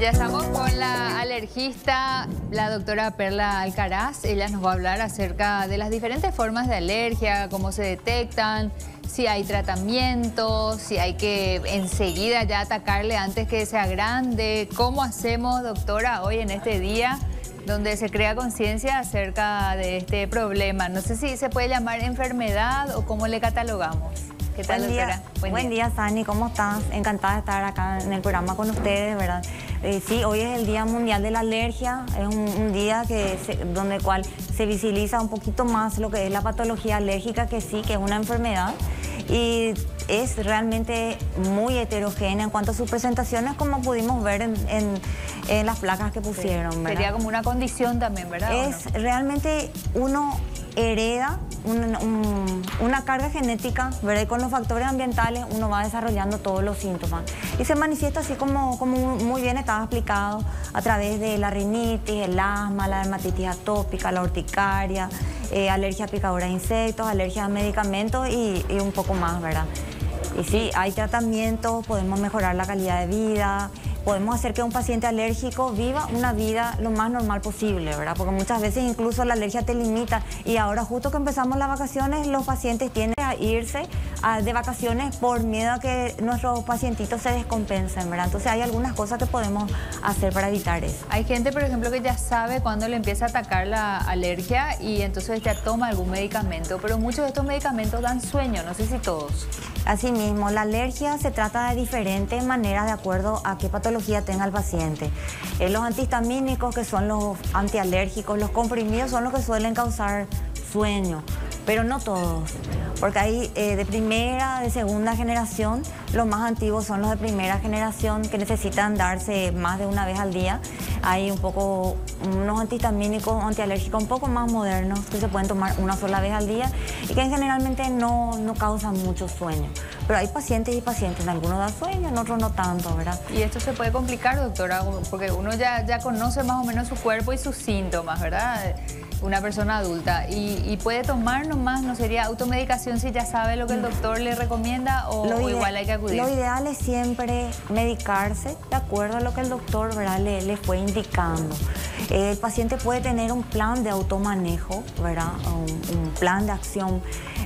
Ya estamos con la alergista, la doctora Perla Alcaraz. Ella nos va a hablar acerca de las diferentes formas de alergia, cómo se detectan, si hay tratamiento, si hay que enseguida ya atacarle antes que sea grande. ¿Cómo hacemos, doctora, hoy en este día donde se crea conciencia acerca de este problema? No sé si se puede llamar enfermedad o cómo le catalogamos. ¿Qué tal, doctora? Buen día, Sani, ¿cómo estás? Encantada de estar acá en el programa con ustedes, ¿verdad? Sí, hoy es el Día Mundial de la Alergia, es un día donde el cual se visibiliza un poquito más lo que es la patología alérgica, que sí, que es una enfermedad, y es realmente muy heterogénea en cuanto a sus presentaciones, como pudimos ver en las placas que pusieron, ¿verdad? Sería como una condición también, ¿verdad? Realmente uno hereda una carga genética, ¿verdad? Y con los factores ambientales uno va desarrollando todos los síntomas. Y se manifiesta así como muy bien estaba explicado, a través de la rinitis, el asma, la dermatitis atópica, la urticaria, alergia a picadura de insectos, alergia a medicamentos y un poco más, ¿verdad? Y sí, hay tratamientos, podemos mejorar la calidad de vida, podemos hacer que un paciente alérgico viva una vida lo más normal posible, ¿verdad? Porque muchas veces incluso la alergia te limita y ahora justo que empezamos las vacaciones, los pacientes tienden a irse de vacaciones por miedo a que nuestros pacientitos se descompensen, ¿verdad? Entonces hay algunas cosas que podemos hacer para evitar eso. Hay gente, por ejemplo, que ya sabe cuándo le empieza a atacar la alergia y entonces ya toma algún medicamento, pero muchos de estos medicamentos dan sueño, no sé si todos. Asimismo, la alergia se trata de diferentes maneras de acuerdo a qué patología tenga el paciente. Los antihistamínicos, que son los antialérgicos, los comprimidos son los que suelen causar sueño, pero no todos, porque hay de primera, de segunda generación. Los más antiguos son los de primera generación, que necesitan darse más de una vez al día. Hay unos antihistamínicos, antialérgicos un poco más modernos, que se pueden tomar una sola vez al día y que generalmente no causan mucho sueño. Pero hay pacientes y pacientes, en algunos da sueño, en otros no tanto, ¿verdad? Y esto se puede complicar, doctora, porque uno ya conoce más o menos su cuerpo y sus síntomas, ¿verdad? Una persona adulta y puede tomar nomás, ¿no sería automedicación si ya sabe lo que el doctor le recomienda o igual hay que acudir? Lo ideal es siempre medicarse de acuerdo a lo que el doctor, ¿verdad?, le fue indicando. El paciente puede tener un plan de automanejo, ¿verdad?, un plan de acción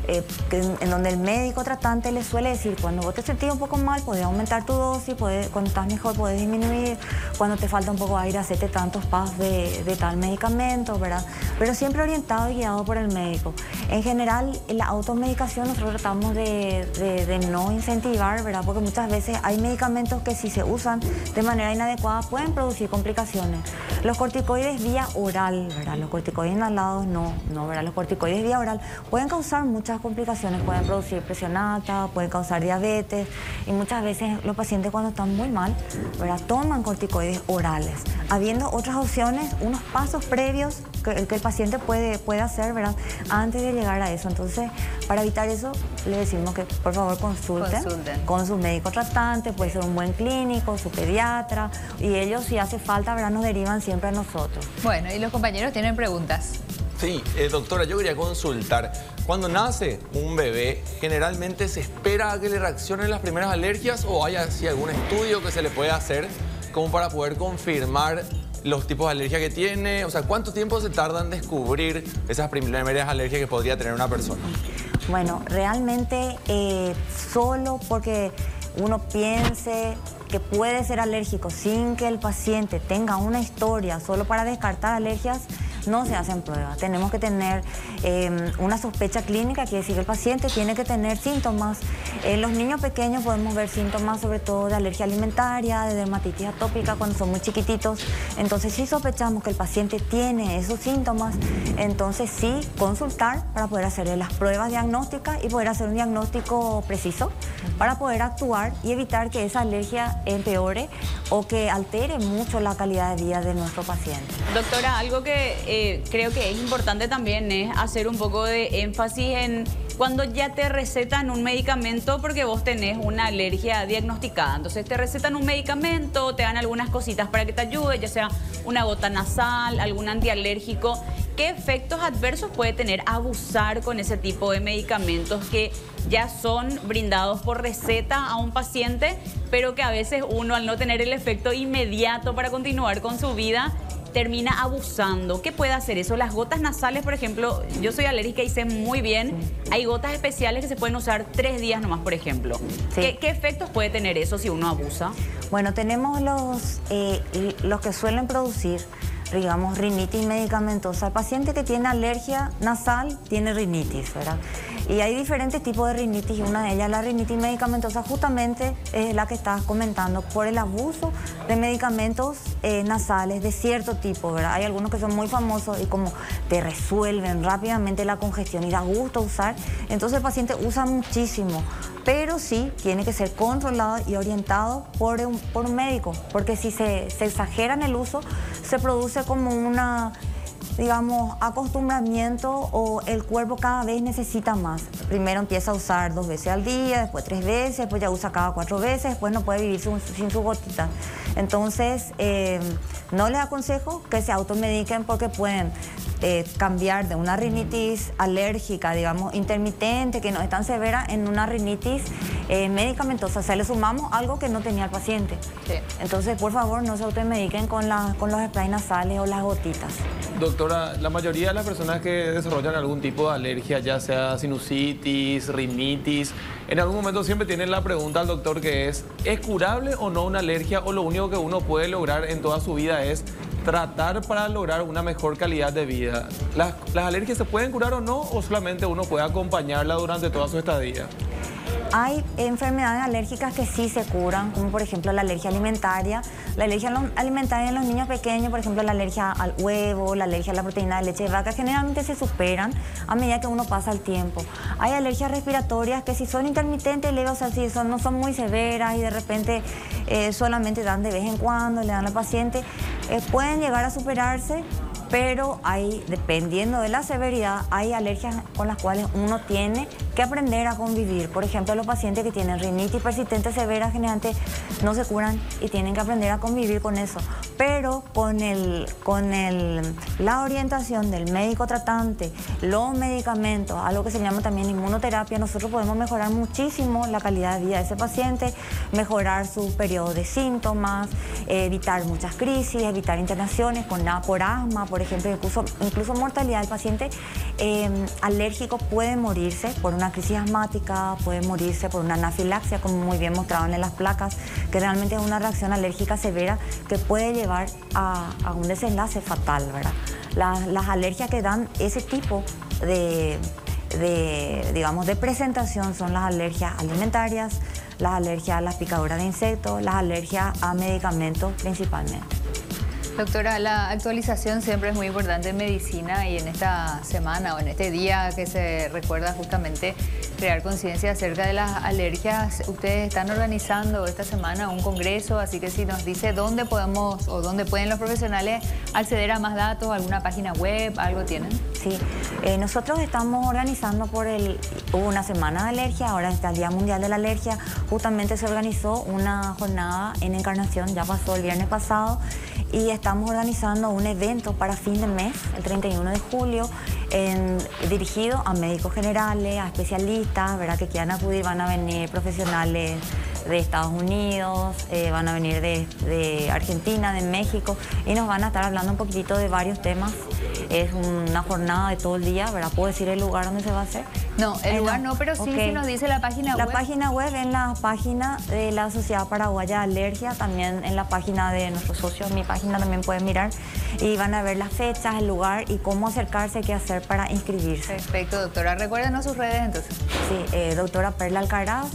en donde el médico tratante le suele decir: cuando vos te sentís un poco mal, podés aumentar tu dosis, cuando estás mejor podés disminuir, cuando te falta un poco de aire, hacerte tantos pasos de tal medicamento, ¿verdad? Pero siempre orientado y guiado por el médico. En general, la automedicación nosotros tratamos de no incentivar, ¿verdad? Porque muchas veces hay medicamentos que si se usan de manera inadecuada pueden producir complicaciones. Los corticoides vía oral, ¿verdad? Los corticoides inhalados no, ¿verdad? Los corticoides vía oral pueden causar muchas complicaciones, pueden producir presión alta, pueden causar diabetes y muchas veces los pacientes cuando están muy mal, ¿verdad?, toman corticoides orales, habiendo otras opciones, unos pasos previos que el paciente puede hacer, ¿verdad?, antes de llegar a eso. Entonces, para evitar eso, le decimos que por favor consulten con su médico tratante, puede ser un buen clínico, su pediatra, y ellos, si hace falta, ¿verdad?, nos derivan siempre a nosotros. Bueno, y los compañeros tienen preguntas. Sí, doctora, yo quería consultar. Cuando nace un bebé, ¿generalmente se espera a que le reaccionen las primeras alergias o hay así algún estudio que se le puede hacer como para poder confirmar los tipos de alergia que tiene? O sea, ¿cuánto tiempo se tarda en descubrir esas primeras alergias que podría tener una persona? Bueno, realmente solo porque uno piense que puede ser alérgico sin que el paciente tenga una historia, solo para descartar alergias, no se hacen pruebas. Tenemos que tener una sospecha clínica, quiere decir que el paciente tiene que tener síntomas. En los niños pequeños podemos ver síntomas sobre todo de alergia alimentaria, de dermatitis atópica cuando son muy chiquititos. Entonces, si sospechamos que el paciente tiene esos síntomas, entonces sí consultar para poder hacerle las pruebas diagnósticas y poder hacer un diagnóstico preciso para poder actuar y evitar que esa alergia empeore o que altere mucho la calidad de vida de nuestro paciente. Doctora, algo que creo que es importante también es hacer un poco de énfasis en cuando ya te recetan un medicamento porque vos tenés una alergia diagnosticada. Entonces te recetan un medicamento, te dan algunas cositas para que te ayude, ya sea una gota nasal, algún antialérgico. ¿qué efectos adversos puede tener abusar con ese tipo de medicamentos que ya son brindados por receta a un paciente, pero que a veces uno, al no tener el efecto inmediato para continuar con su vida, termina abusando? ¿Qué puede hacer eso? Las gotas nasales, por ejemplo, yo soy alérgica y sé muy bien, hay gotas especiales que se pueden usar 3 días nomás, por ejemplo. Sí. ¿Qué efectos puede tener eso si uno abusa? Bueno, tenemos los que suelen producir, digamos, rinitis medicamentosa. El paciente que tiene alergia nasal tiene rinitis, ¿verdad? Y hay diferentes tipos de rinitis y una de ellas, la rinitis medicamentosa, justamente es la que estabas comentando, por el abuso de medicamentos nasales de cierto tipo, ¿verdad? Hay algunos que son muy famosos y como te resuelven rápidamente la congestión y da gusto usar, entonces el paciente usa muchísimo. Pero sí tiene que ser controlado y orientado por un médico, porque si se exagera en el uso, se produce como una, digamos, acostumbramiento o el cuerpo cada vez necesita más. Primero empieza a usar 2 veces al día, después 3 veces, después ya usa cada 4 veces, después no puede vivir sin su gotita. Entonces, no les aconsejo que se automediquen porque pueden cambiar de una rinitis alérgica, digamos, intermitente, que no es tan severa, en una rinitis medicamentosa. O sea, le sumamos algo que no tenía el paciente. Sí. Entonces, por favor, no se automediquen con los sprays nasales o las gotitas. Doctora, la mayoría de las personas que desarrollan algún tipo de alergia, ya sea sinusitis, rinitis, en algún momento siempre tienen la pregunta al doctor que ¿es curable o no una alergia? O lo único que uno puede lograr en toda su vida es tratar para lograr una mejor calidad de vida. ¿Las alergias se pueden curar o no? ¿O solamente uno puede acompañarla durante toda su estadía? Hay enfermedades alérgicas que sí se curan, como por ejemplo la alergia alimentaria. La alergia alimentaria en los niños pequeños, por ejemplo la alergia al huevo, la alergia a la proteína de leche de vaca, generalmente se superan a medida que uno pasa el tiempo. Hay alergias respiratorias que si son intermitentes, leves, o sea, si no son muy severas y de repente solamente dan de vez en cuando, le dan al paciente, pueden llegar a superarse. Pero dependiendo de la severidad, hay alergias con las cuales uno tiene que aprender a convivir. Por ejemplo, los pacientes que tienen rinitis persistente severa generalmente no se curan y tienen que aprender a convivir con eso. Pero con la orientación del médico tratante, los medicamentos, algo que se llama también inmunoterapia, nosotros podemos mejorar muchísimo la calidad de vida de ese paciente, mejorar su periodo de síntomas, evitar muchas crisis, evitar internaciones por asma, por ejemplo, incluso mortalidad. El paciente alérgico puede morirse por una crisis asmática, puede morirse por una anafilaxia, como muy bien mostraban en las placas, que realmente es una reacción alérgica severa que puede llevar a un desenlace fatal, ¿verdad? Las alergias que dan ese tipo digamos, de presentación son las alergias alimentarias, las alergias a las picaduras de insectos, las alergias a medicamentos principalmente. Doctora, la actualización siempre es muy importante en medicina y en esta semana o en este día que se recuerda justamente crear conciencia acerca de las alergias. Ustedes están organizando esta semana un congreso, así que si nos dice dónde podemos o dónde pueden los profesionales acceder a más datos, alguna página web, ¿algo tienen? Sí, nosotros estamos organizando hubo una semana de alergia, ahora está el Día Mundial de la Alergia. Justamente se organizó una jornada en Encarnación, ya pasó el viernes pasado, y estamos organizando un evento para fin de mes, el 31 de julio, dirigido a médicos generales, a especialistas, ¿verdad?, que quieran acudir. Van a venir profesionales de Estados Unidos, van a venir de Argentina, de México, y nos van a estar hablando un poquitito de varios temas. Es una jornada de todo el día, ¿verdad? ¿Puedo decir el lugar donde se va a hacer? No, el lugar no, pero sí, okay. Si nos dice la página web. La página web, en la página de la Sociedad Paraguaya de Alergia, también en la página de nuestros socios, mi página también pueden mirar, y van a ver las fechas, el lugar y cómo acercarse, qué hacer para inscribirse. Perfecto, doctora. Recuérdenos sus redes entonces. Sí, doctora Perla Alcaraz,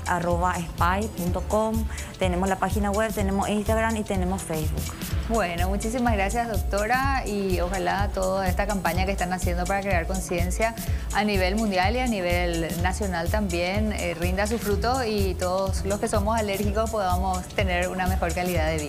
@spy.com. Tenemos la página web, tenemos Instagram y tenemos Facebook. Bueno, muchísimas gracias, doctora, y ojalá toda esta campaña que están haciendo para crear conciencia a nivel mundial y a nivel nacional también rinda su fruto y todos los que somos alérgicos podamos tener una mejor calidad de vida.